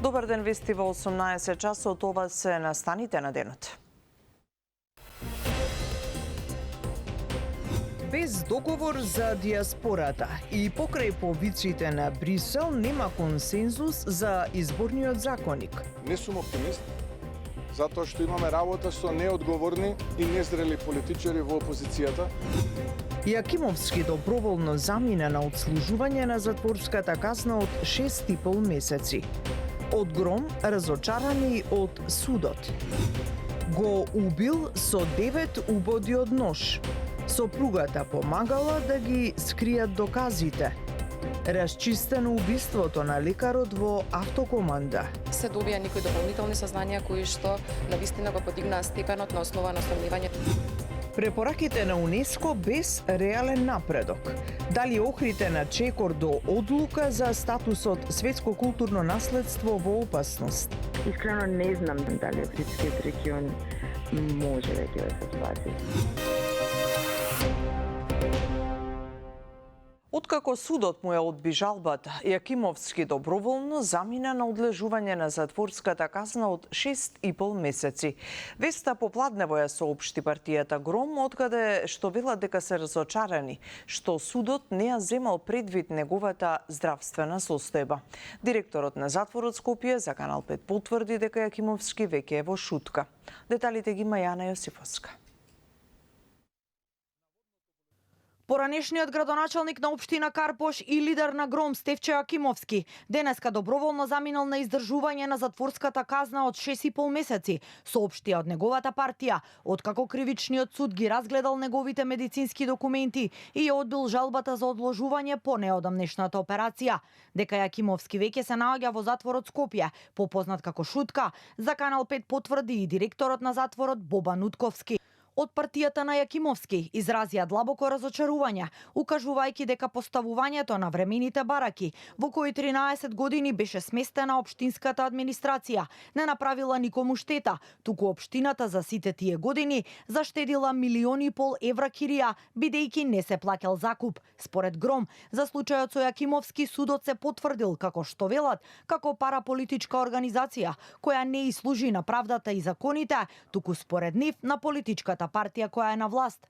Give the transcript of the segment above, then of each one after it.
Добар ден, вести во 18 часот, ова се настаните на денот. Без договор за диаспората и покрај повиците на Брисел нема консензус за изборниот законник. Не сум оптимист, затоа што имаме работа со неодговорни и незрели политичари во опозицијата. Јакимовски доброволно замина на отслужување на затворската казна од 6,5 месеци. Од гром разочарани од судот. Го убил со 9 убоди од нож. Сопругата помагала да ги скријат доказите. Расчистено убиството на лекарот во автокоманда. Се добија некои дополнителни сознања кои што навистина го подигнаа степенот на основа на сомневање. Препораките на УНЕСКО без реален напредок. Дали Охридите на чекор до одлука за статусот светско културно наследство во опасност? Искрено не знам дали Охридскиот регион може веќе да се спаси. Откако судот му ја одби жалбата, Јакимовски доброволно замина на одлежување на затворската казна од 6,5 месеци. Веста попладнево ја соопшти партијата Гром, откаде што велат дека се разочарани, што судот не ја земал предвид неговата здравствена состојба. Директорот на затворот Скопје за Канал 5 потврди дека Јакимовски веќе е во шутка. Деталите ги има Јана Јосифовска. Поранешниот градоначалник на општина Карпош и лидер на Гром Стефче Јакимовски денеска доброволно заминал на издржување на затворската казна од 6,5 месеци, соопштија од неговата партија, откако кривичниот суд ги разгледал неговите медицински документи и ја одбил жалбата за одложување по неодамнешната операција. Дека Јакимовски веќе се наоѓа во затворот Скопје, попознат како Шутка, за Канал 5 потврди и директорот на затворот Бобан Утковски. Од партијата на Јакимовски изразија длабоко разочарување, укажувајќи дека поставувањето на времените бараки, во кои 13 години беше сместена општинската администрација, не направила никому штета, туку општината за сите тие години заштедила 1,5 евра кирија, бидејќи не се плаќал закуп. Според Гром, за случајот со Јакимовски судот се потврдил, како што велат, како параполитичка организација, која не и служи на правдата и законите, туку според нив на политичката партија која е на власт.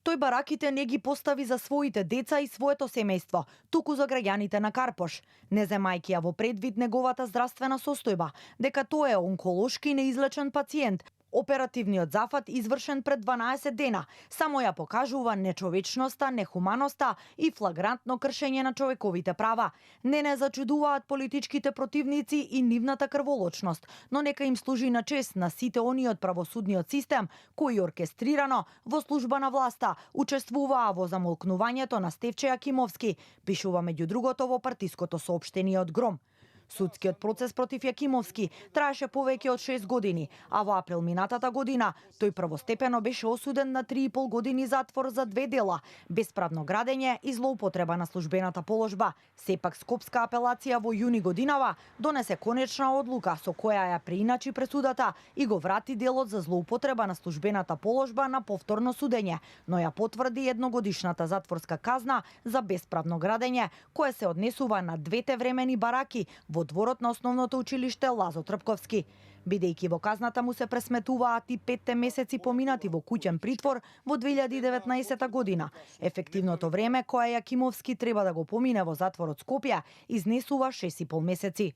Тој бараките не ги постави за своите деца и своето семејство, туку за граѓаните на Карпош, не земајќи ја во предвид неговата здравствена состојба, дека тој е онколошки неизлечен пациент. Оперативниот зафат, извршен пред 12 дена, само ја покажува нечовечноста, нехуманоста и флагрантно кршење на човековите права. Не зачудуваат политичките противници и нивната крволочност, но нека им служи на чест на сите они од правосудниот систем кои оркестрирано во служба на власта учествуваа во замолкнувањето на Стефче Јакимовски, пишува меѓу другото во партиското соопштение од Гром. Судскиот процес против Јакимовски траеше повеќе од 6 години, а во април минатата година тој првостепено беше осуден на 3,5 години затвор за 2 дела: бесправно градење и злоупотреба на службената положба. Сепак Скопска апелација во јуни годинава донесе конечна одлука со која ја преиначи пресудата и го врати делот за злоупотреба на службената положба на повторно судење, но ја потврди едногодишната затворска казна за бесправно градење, кое се однесува на двете времени бараки во дворот на основното училиште Лазо Трпковски. Бидејќи во казната му се пресметуваат и 5 месеци поминати во куќен притвор во 2019 година. Ефективното време кое Јакимовски треба да го помине во затворот Скопје изнесува 6,5 месеци.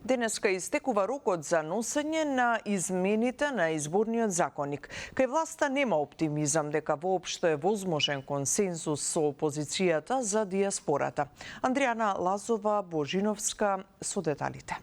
Денеска истекува рокот за носење на измените на изборниот законник. Кај власта нема оптимизам дека воопшто е возможен консензус со опозицијата за диаспората. Андријана Лазова-Божиновска со деталите.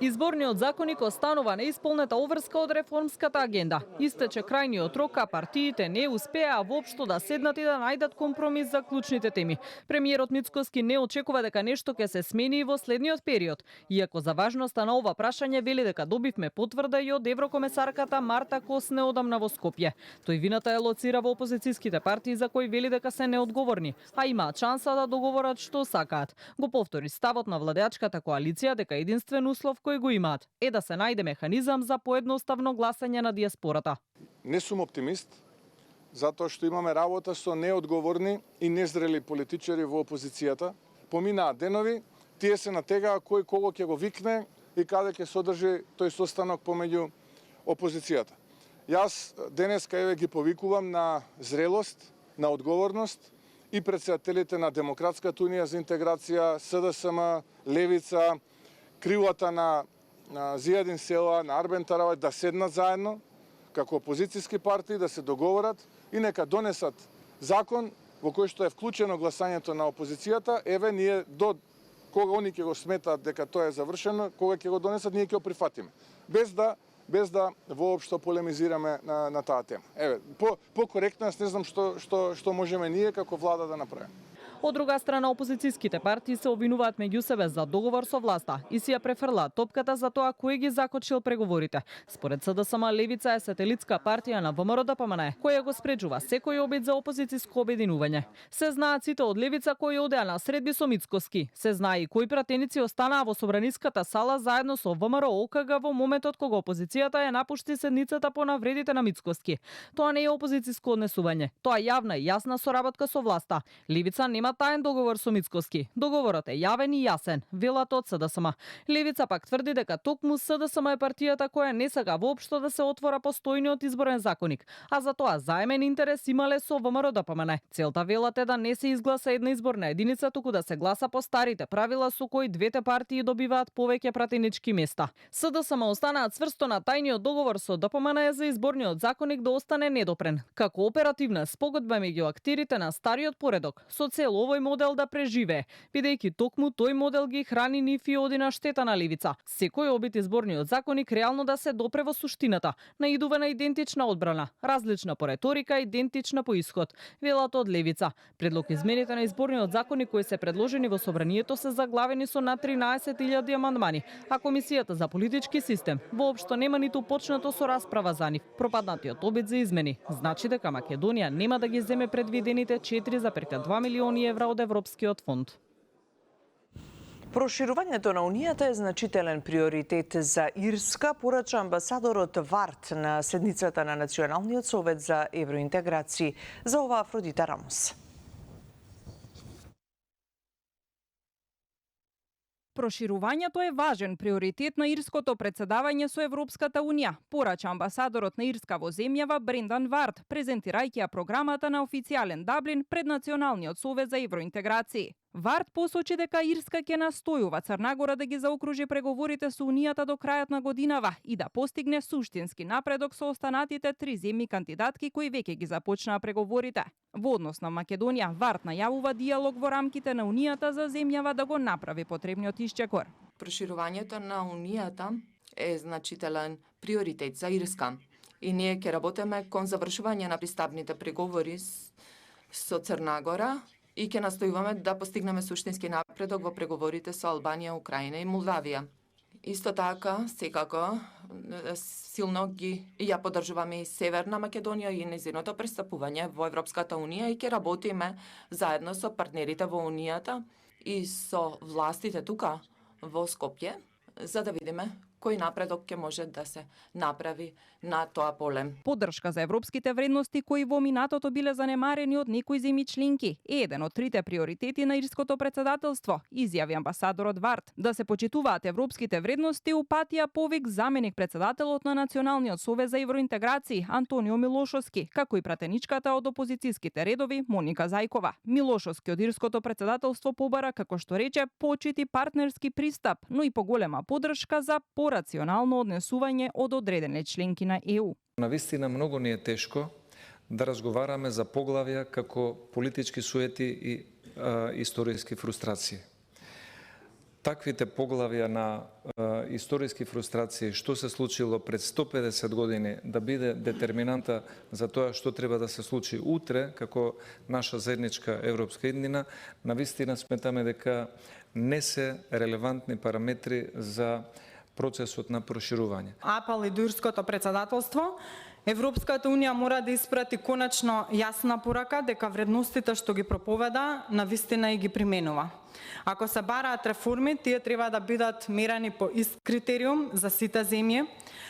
Изборниот законник останува неисполнета обврска од реформската агенда. Истече крајниот рок, а партиите не успеа воопшто да седнат и да најдат компромис за клучните теми. Премиерот Мицкоски не очекува дека нешто ќе се смени во следниот период, иако за важноста на ова прашање вели дека добивме потврда и од еврокомесарката Марта Кос неодамна во Скопје. Тој вината е лоцира во опозицијските партии за кои вели дека се неодговорни, а имаат шанса да договорат што сакаат. Го повтори ставот на владеачката коалиција дека единствен услов кој го имаат е да се најде механизам за поедноставно гласање на диаспората. Не сум оптимист, затоа што имаме работа со неодговорни и незрели политичари во опозицијата. Поминаа денови, тие се натегаа кој кого ќе го викне и каде ќе содржи тој состанок помеѓу опозицијата. Јас денеска еве ги повикувам на зрелост, на одговорност и претседателите на Демократската унија за интеграција, СДСМ, Левица, кривата на Зијадин Села, на Арбен Таравај да седнат заедно како опозицијски партии, да се договорат и нека донесат закон во кој што е вклучено гласањето на опозицијата. Еве ние до кога они ќе го сметаат дека тоа е завршено, кога ќе го донесат, ние ќе го прифатиме. Без да воопшто полемизираме на таа тема. Еве, по коректно, јас не знам што можеме ние како влада да направиме. Од друга страна, опозицијските партии се обвинуваат меѓу себе за договор со власта и си ја префрлаат топката за тоа кој ги закочил преговорите. Според СДСМ, Левица е сателитска партија на ВМРО-ДПМН, која го спречува секој обид за опозицијско обединување. Се знаат сите од Левица кои одеа на средби со Мицкоски. Се знае и кои пратеници останаа во собраниската сала заедно со ВМРО-ОКГ во моментот кога опозицијата ја напушти седницата по навредите на Мицкоски. Тоа не е опозицијско однесување, тоа е јавна и јасна соработка со власта. Левица нема таен договор со Мицкоски. Договорот е јавен и јасен, велат од СДСМ. Левица пак тврди дека токму СДСМ е партијата која не сака воопшто да се отвора постојниот изборен законик, а за тоа заемен интерес имале со ВМРО-ДПМН. Целта, велат, е да не се изгласа една изборна единица, туку да се гласа по старите правила со кои двете партии добиваат повеќе пратенички места. СДСМ останаат цврсто на тајниот договор со ДПМН за изборниот законик да остане недопрен, како оперативна спогодба меѓу актерите на стариот поредок, со цел овој модел да преживее, бидејќи токму тој модел ги храни нив и оди на штета на Левица. Секој обид изборниот законик реално да се допре во суштината, наидува на идентична одбрана, различна по реторика, идентична по исход, велат од Левица. Предлог измените на изборниот законик кои се предложени во собранието се заглавени со над 13.000 амандмани, а Комисијата за политички систем воопшто нема ниту почнато со расправа за нив. Пропаднатиот обид за измени значи дека Македонија нема да ги земе предвидените 4,2 милиони евра од Европскиот фонд. Проширувањето на Унијата е значителен приоритет за Ирска, порача амбасадорот Варт на седницата на Националниот совет за евроинтеграција. За ова Афродита Рамос. Проширувањето е важен приоритет на ирското председавање со Европската Унија, порача амбасадорот на Ирска во земјава Брендан Варт, презентирајќи ја програмата на официјален Даблин пред Националниот совет за евроинтеграција. Варт посочи дека Ирска ќе настојува Црнагора да ги заокружи преговорите со Унијата до крајот на годинава и да постигне суштински напредок со останатите 3 земји кандидатки кои веќе ги започнаа преговорите. Во однос на Македонија, Варт најавува диалог во рамките на Унијата за земјава да го направи потребниот исчекор. Проширувањето на Унијата е значителен приоритет за Ирска и ние ќе работиме кон завршување на пристапните преговори со Црнагора и ќе настојуваме да постигнеме суштински напредок во преговорите со Албанија, Украина и Молдавија. Исто така, секако, силно ја поддржуваме и Северна Македонија и незиното пристапување во Европската Унија и ќе работиме заедно со партнерите во Унијата и со властите тука во Скопје, за да видиме кој напредок ќе може да се направи на тоа поле. Поддршка за европските вредности кои во минатото биле занемарени од некои земји членки е еден од 3 приоритети на ирското председателство, изјави амбасадорот Варт. Да се почитуваат европските вредности упатија повик заменик председателот на Националниот совет за евроинтеграција Антонио Милошовски, како и пратеничката од опозицијските редови Моника Зајкова. Милошовски од ирското председателство побара, како што рече, почит и партнерски пристап, но и поголема поддршка за рационално однесување од одредени членки на ЕУ. Навистина многу ни е тешко да разговараме за поглавја како политички суети и историски фрустрации. Таквите поглавја на историски фрустрации, што се случило пред 150 години, да биде детерминанта за тоа што треба да се случи утре, како наша заедничка европска иднина, навистина сметаме дека не се релевантни параметри за процесот на проширување. Апел и до ирското председателство, Европската Унија мора да испрати конечно јасна порака дека вредностите што ги проповеда навистина и ги применува. Ако се бараат реформи, тие треба да бидат мерени по ист критериум за сите земји.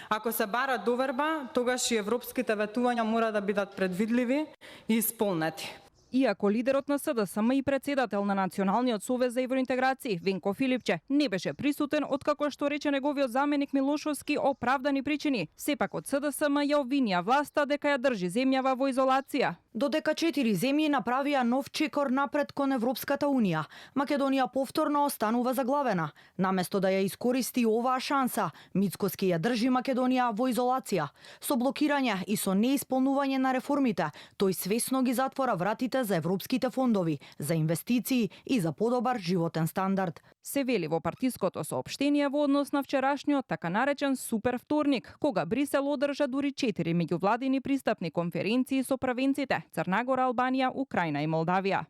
Ако се бара доверба, тогаш и европските ветувања мора да бидат предвидливи и исполнети. Иако лидерот на СДСМ и председател на Националниот совез за евроинтеграција Венко Филипче не беше присутен откако што рече неговиот заменик Милошовски оправдани причини, сепак од СДСМ ја обвинија власта дека ја држи земјава во изолација. Додека 4 земји направија нов чекор напред кон Европската унија, Македонија повторно останува заглавена. Наместо да ја искористи оваа шанса, Мицкоски ја држи Македонија во изолација. Со блокирање и со неисполнување на реформите, тој свесно ги затвора вратите за европските фондови, за инвестиции и за подобар животен стандард. Се вели во партиското соопштение во однос на вчерашниот така наречен супер вторник, кога Брисел одржа дури 4 меѓувладини пристапни конференции со правенците Црна Гора, Албанија, Украина и Молдавија.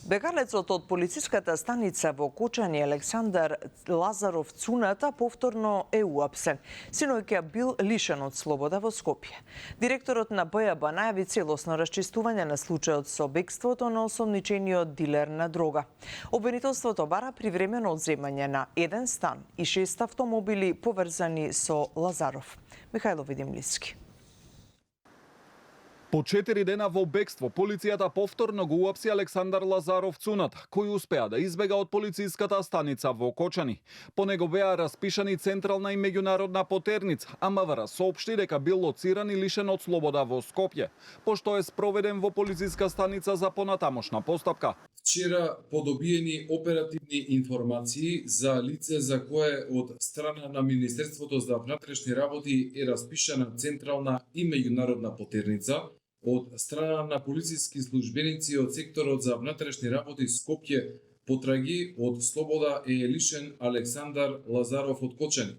Бегалецот од полициската станица во Кочани Александар Лазаров Цуната повторно е уапсен. Синоќа бил лишен од слобода во Скопје. Директорот на БЈБ најави целосно расчистување на случајот со бегството на осомничениот дилер на дрога. Обвинителството бара привремено одземање на 1 стан и 6 автомобили поврзани со Лазаров. Михајло Видимлиски. По 4 дена во бегство, полицијата повторно го уапси Александар Лазаров Цунат, кој успеа да избега од полициската станица во Кочани. По него беа распишани централна и меѓународна потерница, а МВР соопшти дека бил лоциран и лишен од слобода во Скопје, пошто е спроведен во полициска станица за понатамошна постапка. Вчера подобиени оперативни информации за лице за кое од страна на Министерството за внатрешни работи е распишана централна и меѓународна потерница, од страна на полициски службеници од секторот за внатрешни работи Скопје потраги од слобода е лишен Александар Лазаров од Кочани.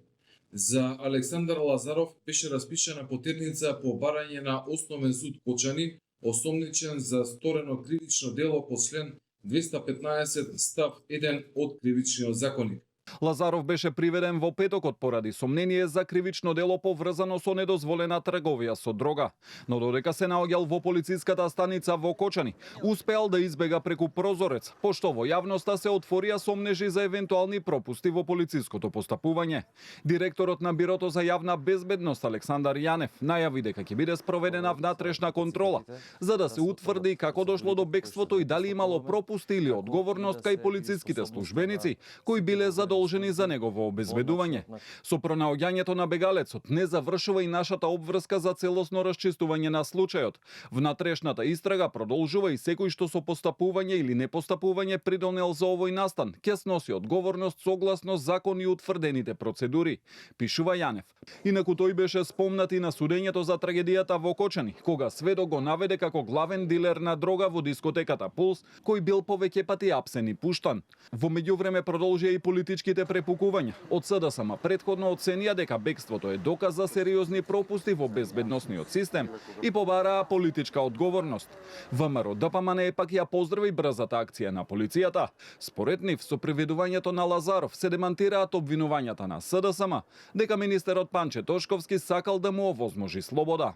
За Александар Лазаров беше распишана потерница по барање на Основен суд Кочани, осомничен за сторено кривично дело по член 215 став 1 од Кривичниот законник. Лазаров беше приведен во петокот поради сомнение за кривично дело поврзано со недозволена трговија со дрога. Но додека се наоѓал во полициската станица во Кочани, успеал да избега преку прозорец, пошто во јавноста се отворија сомнежи за евентуални пропусти во полициското постапување. Директорот на Бирото за јавна безбедност Александар Јанев најави дека ќе биде спроведена внатрешна контрола, за да се утврди како дошло до бегството и дали имало пропусти или одговорност кај полициските службеници кои биле задолжени за негово обезбедување. Со пронаоѓањето на бегалецот не завршува и нашата обврска за целосно расчистување на случајот. Внатрешната истрага продолжува и секој што со постапување или непостапување придонел за овој настан ќе сноси одговорност согласно закон и утврдените процедури, пишува Јанев. Инаку тој беше спомнат и на судењето за трагедијата во Кочани, кога сведок го наведе како главен дилер на дрога во дискотеката Пулс, кој бил повеќе пати апсен и пуштан. Во меѓувреме продолжија и политичките препукувања. Од СДСМ претходно оценија дека бегството е доказ за сериозни пропусти во безбедносниот систем и побараа политичка одговорност. ВМРО ДПМН пак ја поздрави брзата акција на полицијата. Според нив, со приведувањето на Лазаров се демантираат обвинувањата на СДСМ дека министерот Панче Тошковски сакал да му овозможи слобода.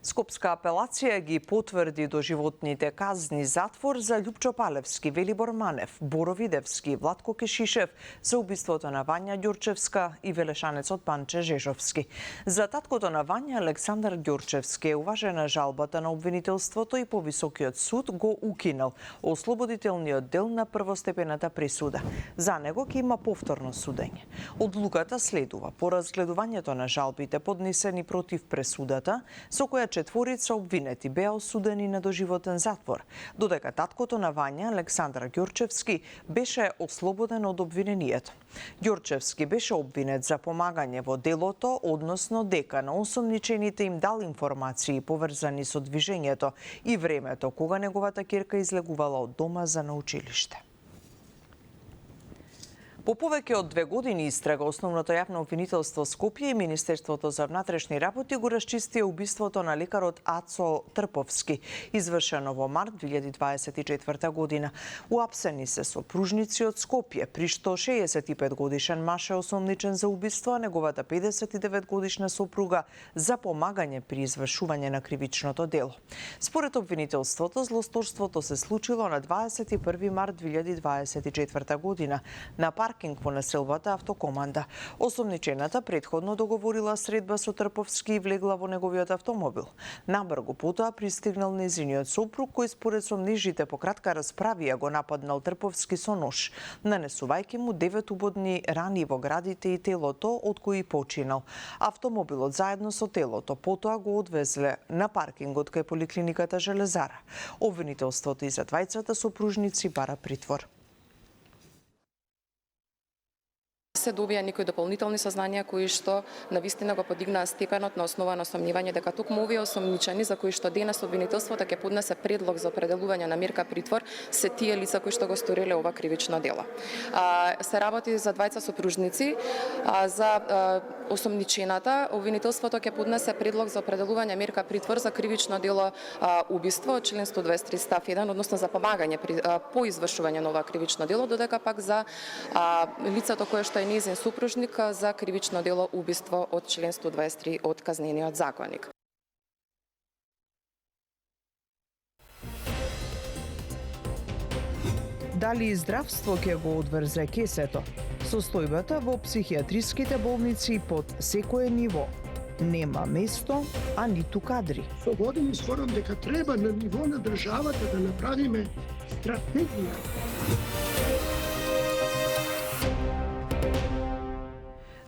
Скопска апелација ги потврди доживотните казни затвор за Љупчо Палевски, Велибор Манев, Боро Видевски и Владко Кешишев за убиството на Вања Ѓурчевска и велешанецот Панче Жежовски. За таткото на Вања, Александар Ѓурчевски, е уважена жалбата на обвинителството и повисокиот суд го укинал ослободителниот дел на првостепената присуда. За него ќе има повторно судење. Одлуката следува по разгледувањето на жалбите поднесени против пресудата, со која четворица обвинети беа осудени на доживотен затвор, додека таткото на Вања, Александар Ѓурчевски, беше ослободен од обвинението. Ѓурчевски беше обвинет за помагање во делото, односно дека на осомничените им дал информации поврзани со движењето и времето кога неговата ќерка излегувала од дома за на училиште. По повеќе од 2 години истрага, Основното јавно обвинителство Скопје и Министерството за внатрешни работи го расчистија убиството на лекарот Ацо Трповски, извршено во март 2024 година. Уапсени се сопружници од Скопје, при што 65 годишен маж е осомничен за убиство, а неговата 59 годишна сопруга за помагање при извршување на кривичното дело. Според обвинителството, злосторството се случило на 21 март 2024 година на парк паркинг во населбата Автокоманда. Осомничената претходно договорила средба со Трповски и влегла во неговиот автомобил. Набрзо потоа пристигнал незиниот сопруг, кој според сомнежите по кратка расправија го нападнал Трповски со нож, нанесувајќи му 9 убодни рани во градите и телото, од кои починал. Автомобилот заедно со телото потоа го одвезле на паркингот кај поликлиниката Железара. Обвинителството и за двајцата сопружници бара притвор. Се добија некои дополнителни сознања кои што навистина го подигнаа степенот на основа на сомневање дека токму овие осомничени за кои што денес обвинителството ќе поднесе предлог за определување на мерка притвор се тие лица кои што го сториле ова кривично дело. Се работи за двајца сопружници. За осомничената обвинителството ќе поднесе предлог за определување мерка притвор за кривично дело убиство од член 123 став 1, односно за помагање по извршување на ова кривично дело, додека пак за лицето кое што е незин супружник за кривично дело убиство од член 123 од Казнениот законник. Дали здравство ќе го одврзе кесето? Состојбата во психијатриските болници под секое ниво. Нема место, а ниту кадри. Со години зборам дека треба на ниво на државата да направиме стратегија.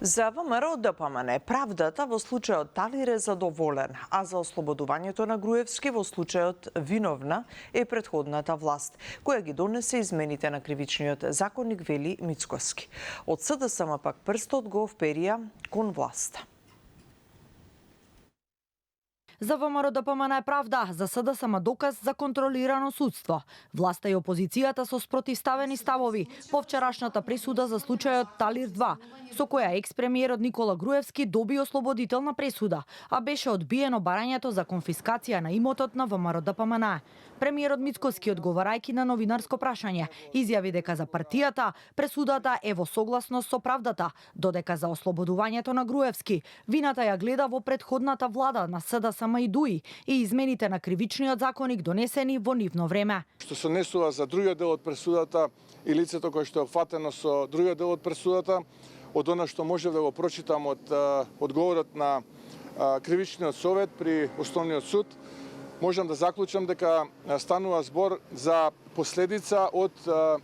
За ВМРО-ДПМН правдата во случајот Талир е задоволен, а за ослободувањето на Груевски во случајот виновна е претходната власт, која ги донесе измените на кривичниот законник, вели Мицкоски. Од СДСМ пак прстот го вперија кон власта. За ВМРО-ДПМН е правда, за СДСМ доказ за контролирано судство. Власта и опозицијата со спротивставени ставови по вчерашната пресуда за случајот Талир 2, со која екс-премиерот Никола Груевски доби ослободителна пресуда, а беше одбиено барањето за конфискација на имотот на ВМРО-ДПМН. Премиерот Мицкоски, одговарајќи на новинарско прашање, изјави дека за партијата пресудата е во согласност со правдата, додека за ослободувањето на Груевски вината ја гледа во претходната влада на СДСМ и ДУИ и измените на кривичниот законник донесени во нивно време. Што се однесува за другиот дел од пресудата и лицето кое што е опфатено со другиот дел од пресудата, од она што можев да го прочитам од одговорот на кривичниот совет при Основниот суд, можам да заклучам дека станува збор за последица од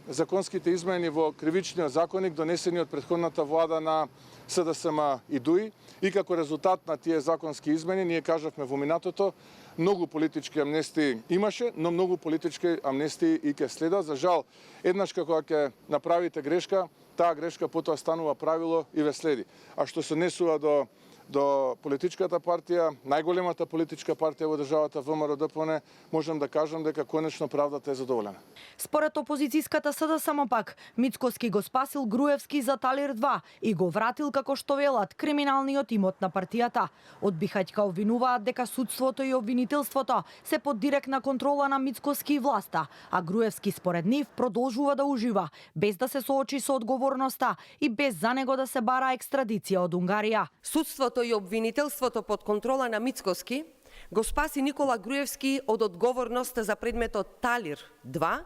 законските измени во кривичниот законник донесени од претходната влада на СДСМ и ДУИ, и како резултат на тие законски измени ние кажавме во минатото многу политички амнестии имаше, но многу политички амнестии и ќе следат. За жал, еднаш кога ќе направите грешка, таа грешка потоа станува правило и ве следи. А што се однесува до политичката партија, најголемата политичка партија во државата ВМРО-ДПМН, можам да кажам дека конечно правдата е задоволена. Според опозицијската СДСМ пак, Мицкоски го спасил Груевски за Талир 2 и го вратил, како што велат, криминалниот имот на партијата. Од Бихаќка обвинуваат дека судството и обвинителството се под директна контрола на Мицкоски и власта, а Груевски според нив продолжува да ужива, без да се соочи со одговорноста и без за него да се бара екстрадиција од Унгарија. Судството и обвинителството под контрола на Мицкоски го спаси Никола Груевски од одговорност за предметот Талир 2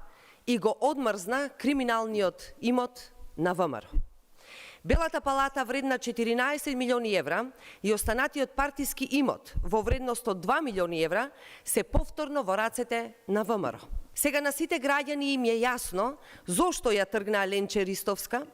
и го одмрзна криминалниот имот на ВМРО. Белата палата вредна 14 милиони евра и останатиот партиски имот во вредност од 2 милиони евра се повторно во рацете на ВМРО. Сега на сите граѓани им е јасно зошто ја тргнаа Ленче Ристовска,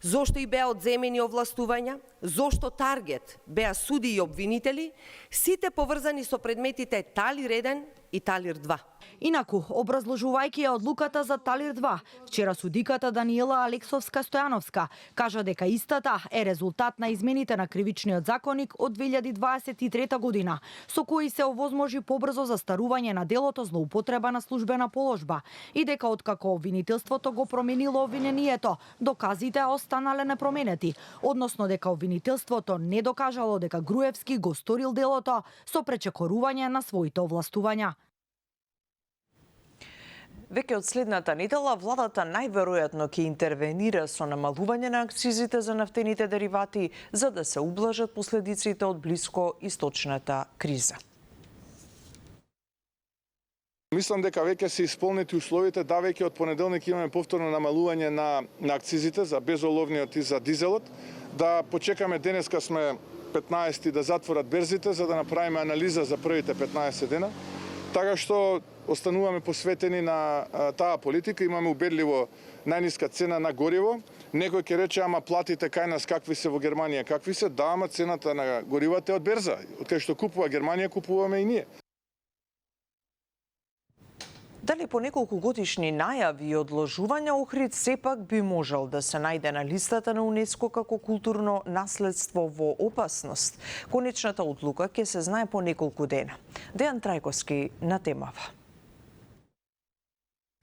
зошто и беа одземени овластувања, зошто таргет беа суди и обвинители, сите поврзани со предметите Талир 1 и Талир 2. Инаку, образложувајќи ја одлуката за Талир 2, вчера судиката Даниела Алексовска-Стојановска кажа дека истата е резултат на измените на кривичниот законник од 2023 година, со кои се овозможи побрзо застарување на делото злоупотреба на службена положба и дека откако обвинителството го променило обвинението, доказите останале непроменети, односно дека обвинителството не докажало дека Груевски го сторил делото со пречекорување на своите овластувања. Веќе од следната недела, владата најверојатно ќе интервенира со намалување на акцизите за нафтените деривати, за да се ублажат последиците од блиско источната криза. мислам дека веќе се исполнети условите, да веќе од понеделник имаме повторно намалување на акцизите за безоловниот и за дизелот, да почекаме денеска сме 15 да затворат берзите за да направиме анализа за првите 15 дена. Така што остануваме посветени на таа политика, имаме убедливо најниска цена на гориво. Некој ќе рече, ама платите кај нас какви се во Германија, какви се? Да, ама цената на горивата е од берза. Од кај што купува Германија, купуваме и ние. Дали по неколку годишни најави и одложувања Охрид сепак би можел да се најде на листата на УНЕСКО како културно наследство во опасност? Конечната одлука ќе се знае по неколку дена. Дејан Трајковски на темава.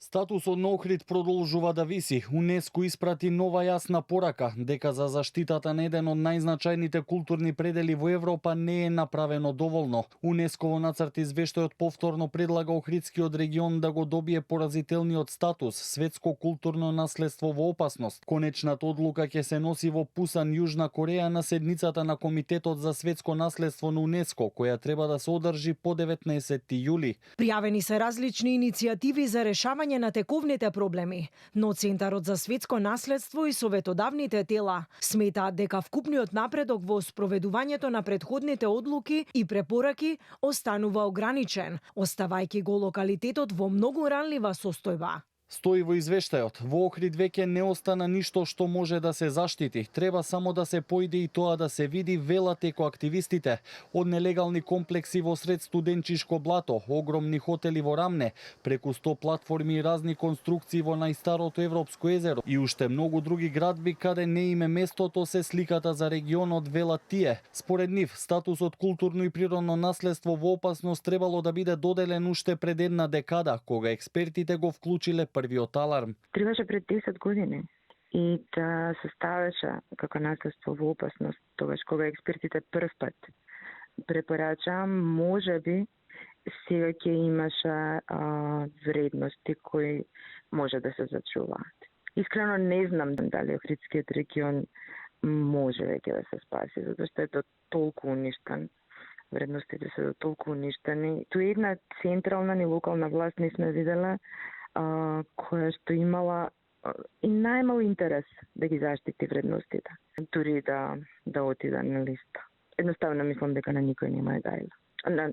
Статусот на Охрид продолжува да виси. УНЕСКО испрати нова јасна порака дека за заштитата на еден од најзначајните културни предели во Европа не е направено доволно. УНЕСКО во нацрт извештајот повторно предлага Охридскиот регион да го добие поразителниот статус светско културно наследство во опасност. Конечната одлука ќе се носи во Пусан, Јужна Кореја на седницата на Комитетот за светско наследство на УНЕСКО, која треба да се одржи по 19 јули. Пријавени се различни иницијативи за решавање на тековните проблеми, но Центарот за светско наследство и советодавните тела сметаат дека вкупниот напредок во спроведувањето на претходните одлуки и препораки останува ограничен, оставајќи го локалитетот во многу ранлива состојба. Стои во извештајот, во Охрид веќе не остана ништо што може да се заштити. Треба само да се поиде и тоа да се види, велат екоактивистите. Од нелегални комплекси во сред студенчишко блато, огромни хотели во Рамне, преку 100 платформи и разни конструкции во најстарото европско езеро и уште многу други градби каде не име местото се сликата за регионот, велат тие. Според нив, статусот културно и природно наследство во опасност требало да биде доделен уште пред една декада, кога експертите го вклучиле првиот аларм. Требаше пред 10 години и да се ставеше како наследство во опасност, тогаш кога експертите прв пат препорача, можеби сега ќе имаше вредности кои може да се зачуваат. Искрено не знам дали Охридскиот регион може веќе да се спаси, затоа што е толку уништен. Вредностите се толку уништени. Тоа е една централна и локална власт не сме видела која што имала и најмал интерес да ги заштити вредностите, дури да отида на листа. Едноставно мислам дека на никој нема е гајла. На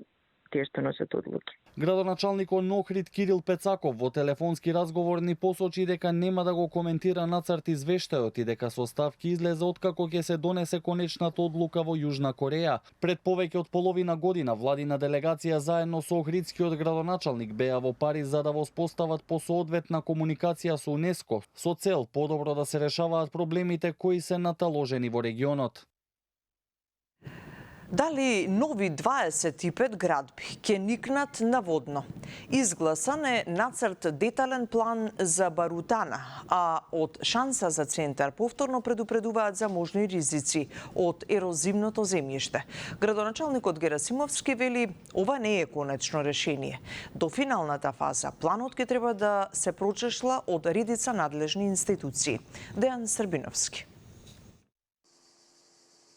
тие што носат одлуки. Градоначалникот на Охрид Кирил Пецаков во телефонски разговор ни посочи дека нема да го коментира нацрт извештајот и дека составки излезе откако ќе се донесе конечната одлука во Јужна Кореја. Пред повеќе од половина година владина делегација заедно со охридскиот градоначалник беа во Париз за да воспостават посоодветна комуникација со УНЕСКО со цел подобро да се решаваат проблемите кои се наталожени во регионот. Дали нови 25 градби ќе никнат наводно? Изгласан е нацрт детален план за Барутана, а од Шанса за центар повторно предупредуваат за можни ризици од ерозивното земјиште. Градоначалникот Герасимовски вели, ова не е конечно решение. До финалната фаза планот ќе треба да се прочешла од редица надлежни институции. Дејан Србиновски.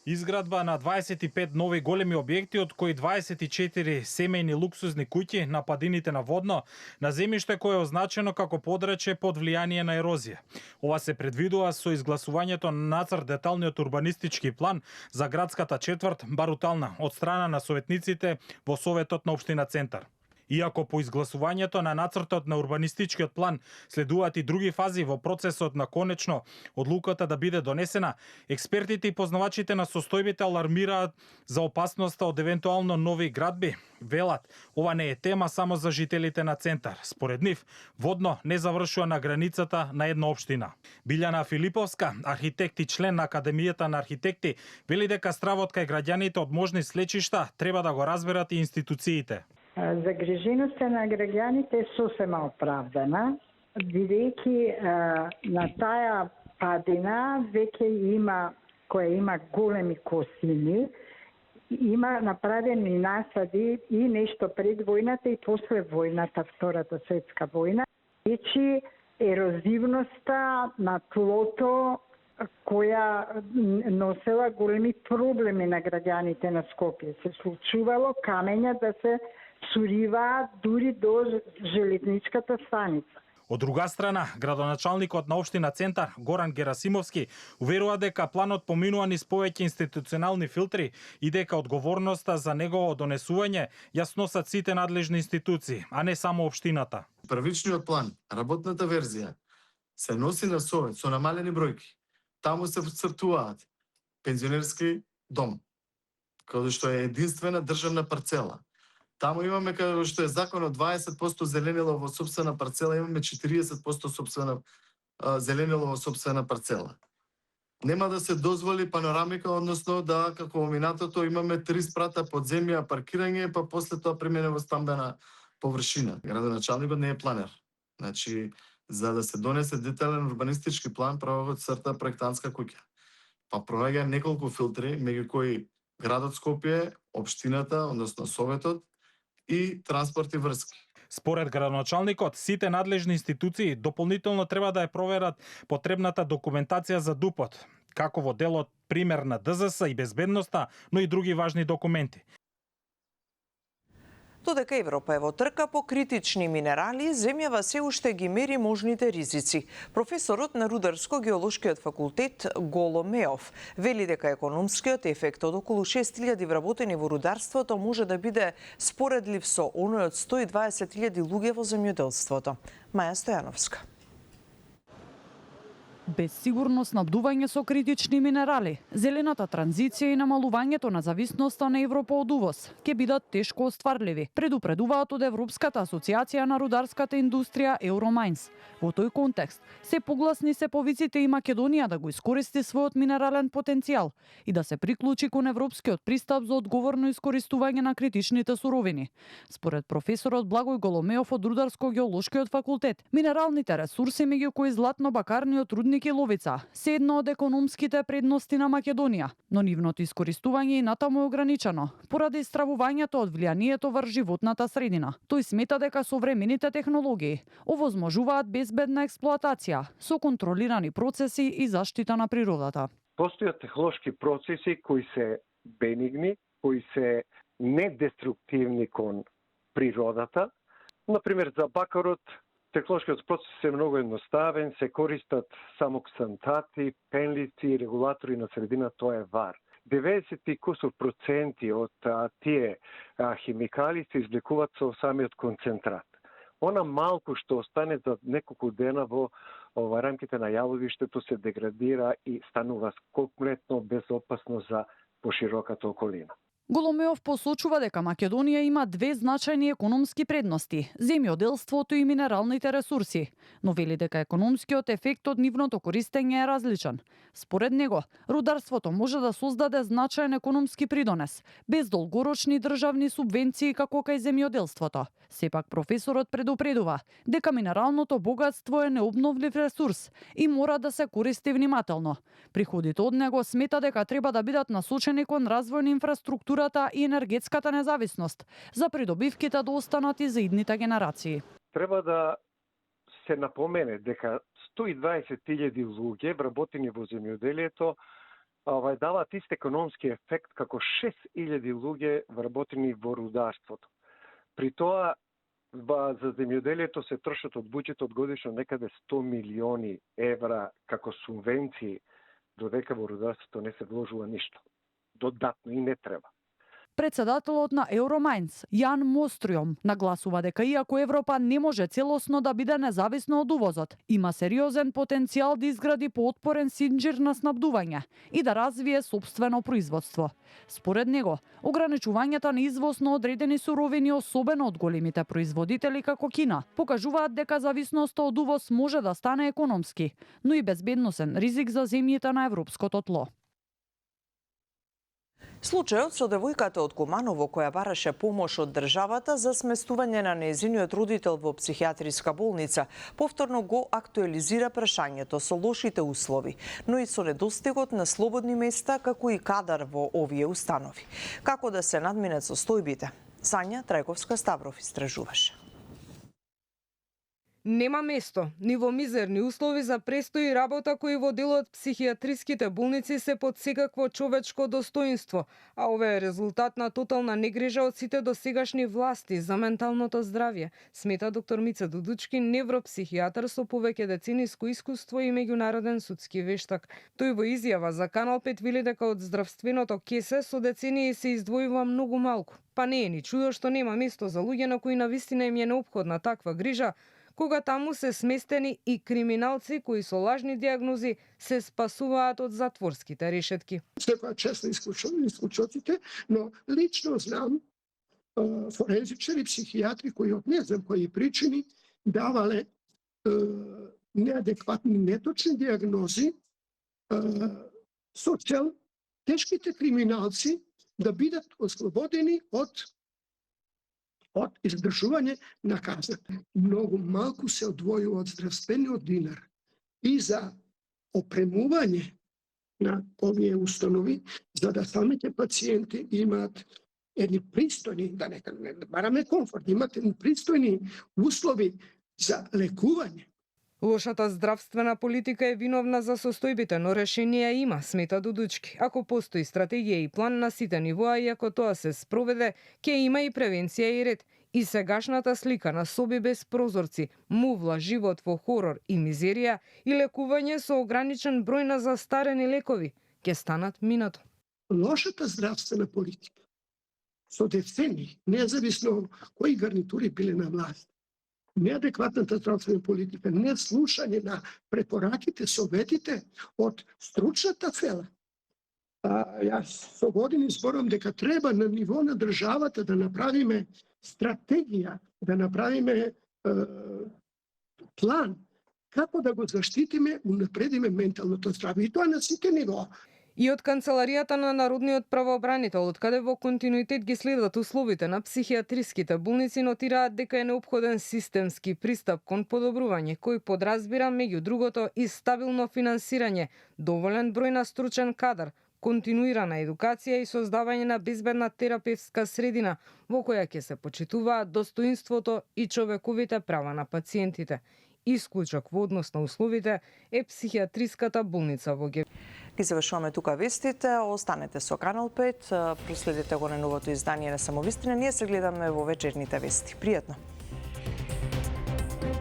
Изградба на 25 нови големи објекти, од кои 24 семејни луксузни куќи на падините на водно, на земјиште кое е означено како подрече под влијание на ерозија. Ова се предвидува со изгласувањето на нацрт деталниот урбанистички план за градската четврт Барутална од страна на советниците во Советот на Општина Центар. Иако по изгласувањето на нацртот на урбанистичкиот план следуваат и други фази во процесот на конечно одлуката да биде донесена, експертите и познавачите на состојбите алармираат за опасноста од евентуално нови градби. Велат, ова не е тема само за жителите на Центар. Според нив, водно не завршува на границата на една општина. Билјана Филиповска, архитект и член на Академијата на архитекти, вели дека стравот кај граѓаните од можни слечишта треба да го разберат и институциите. Загриженоста на граѓаните е сосема оправдана, бидејќи на таа падина веќе која има големи косини, има направени насади и нешто пред војната и после војната, Втората светска војна. Вече ерозивноста на тлото која носела големи проблеми на граѓаните на Скопје. Се случувало камења да се суриваат дури до железничката станица. Од друга страна, градоначалникот на општина Центар Горан Герасимовски уверува дека планот поминува низ повеќе институционални филтри и дека одговорноста за негово донесување ја сносат сите надлежни институции, а не само општината. Првичниот план, работната верзија, се носи на совет со намалени бројки. Таму се вцртуваат пензионерски дом, каде што е единствена државна парцела. Таму имаме каде што е законот 20% зеленило во сопствена парцела, имаме 40% зеленило во сопствена парцела. Нема да се дозволи панорамика, односно да како во минатото имаме 3 спрата под земја паркирање, па после тоа премине во стамбена површина. Градоначалникот не е планер. Значи, за да се донесе детален урбанистички план, право го црта проектантска куќа. Па проаѓа неколку филтри, меѓу кои градот Скопје, општината, односно советот и транспорт и врски. Според градоначалникот, сите надлежни институции дополнително треба да ја проверат потребната документација за ДУП-от, како во делот пример на ДЗС и безбедноста, но и други важни документи. Додека Европа е во трка по критични минерали, земјава се уште ги мери можните ризици. Професорот на Рударско-геолошкиот факултет Голо Меов вели дека економскиот ефект од околу 6000 вработени во рударството може да биде споредлив со оној од 120.000 луѓе во земјоделството. Маја Стојановска. Без сигурно снабдување со критични минерали, зелената транзиција и намалувањето на зависноста на Европа од увоз ќе бидат тешко остварливи, предупредуваат од Европската асоциација на рударската индустрија Euromines. Во тој контекст, се погласни се повиците и Македонија да го искористи својот минерален потенцијал и да се приклучи кон европскиот пристап за одговорно искористување на критичните суровини. Според професорот Благој Голомеов од Рударско-геолошкиот факултет, минералните ресурси меѓу кои златно-бакарниот рудник и ловица се едно од економските предности на Македонија, но нивното искористување и натаму е ограничено поради стравувањето од влијанието врз животната средина. Тој смета дека современите технологии овозможуваат безбедна експлоатација со контролирани процеси и заштита на природата. Постојат технолошки процеси кои се бенигни, кои се недеструктивни кон природата. Например, за бакарот технолошкиот процес е многу едноставен, се користат само ксантати, пенлици, регулатори на средина, тоа е вар. 90% од тие химикали се извлекуваат со самиот концентрат. Она малку што остане за неколку дена во рамките на јавовиштето се деградира и станува компletно безопасно за пошироката околина. Голомеов посочува дека Македонија има две значајни економски предности – земјоделството и минералните ресурси, но вели дека економскиот ефект од нивното користење е различен. Според него, рударството може да создаде значаен економски придонес, без долгорочни државни субвенции како кај земјоделството. Сепак професорот предупредува дека минералното богатство е необновлив ресурс и мора да се користи внимателно. Приходите од него смета дека треба да бидат насочени кон развој на инфраструктурата и енергетската независност, за придобивките да останат и за идните генерации. Треба да се напомене дека 120.000 луѓе вработени во земјоделието даваат ист економски ефект како 6.000 луѓе вработени во рударството. При тоа за земјоделието се трошат од буџетот годишно некаде 100 милиони евра како субвенции, додека во рударството не се вложува ништо. Додатно и не треба. Председателот на Euromines, Јан Мостриом, нагласува дека иако Европа не може целосно да биде независна од увозот, има сериозен потенцијал да изгради поотпорен синџир на снабдување и да развие сопствено производство. Според него, ограничувањата на извоз на одредени суровини, особено од големите производители како Кина, покажуваат дека зависноста од увоз може да стане економски, но и безбедносен ризик за земјите на европското тло. Случајот со девојката од Куманово која бараше помош од државата за сместување на нејзиниот родител во психијатриска болница повторно го актуализира прашањето со лошите услови, но и со недостигот на слободни места како и кадар во овие установи. Како да се надминат состојбите? Сања Трајковска-Ставров истражуваше. Нема место, ни во мизерни услови за престој и работа кои во делот психијатриските болници се под секакво човечко достоинство, а ова е резултат на тотална негрижа од сите досегашни власти за менталното здравје, смета доктор Мица Дудучки, невропсихијатар со повеќе децениско искуство и меѓународен судски вештак. Тој во изјава за Канал 5 вели дека од здравственото кесе со децении се издвојува многу малку. Па не е ни чудо што нема место за луѓе на кои навистина им е неопходна таква грижа, кога таму се сместени и криминалци кои со лажни диагнози се спасуваат од затворските решетки. Секоја чест на исклучоците, но лично знам форензичари, психијатри кои од не знам кои причини давале неадекватни, неточни диагнози со цел тешките криминалци да бидат ослободени од издржување на казната. Многу малку се одвојува од здравствениот динар и за опремување на овие установи, за да самите пациенти имаат едни пристојни, да не бараме комфорт, имаат едни пристојни услови за лекување. Лошата здравствена политика е виновна за состојбите, но решение има, смета Дудучки. Ако постои стратегија и план на сите нивоа и ако тоа се спроведе, ќе има и превенција и ред. И сегашната слика на соби без прозорци, мувла, живот во хорор и мизерија и лекување со ограничен број на застарени лекови ќе станат минато. Лошата здравствена политика со децени, независно кои гарнитури биле на власт, неадекватната здравствена политика, не слушање на препораките, советите од стручната фела. Јас со години зборам дека треба на ниво на државата да направиме стратегија, да направиме план како да го заштитиме, унапредиме менталното здравје. И тоа на сите нивоа. И од Канцеларијата на Народниот правообранител, од каде во континуитет ги следат условите на психијатриските болници, нотираат дека е неопходен системски пристап кон подобрување, кој подразбира меѓу другото и стабилно финансирање, доволен број на стручен кадар, континуирана едукација и создавање на безбедна терапевтска средина во која ќе се почитуваат достоинството и човековите права на пациентите. Исклучок во однос на условите е психијатриската болница во Геврей. Ги завршуваме тука вестите. Останете со Канал 5. Проследете го на новото издание на Самовистина. Ние се гледаме во вечерните вести. Пријатно!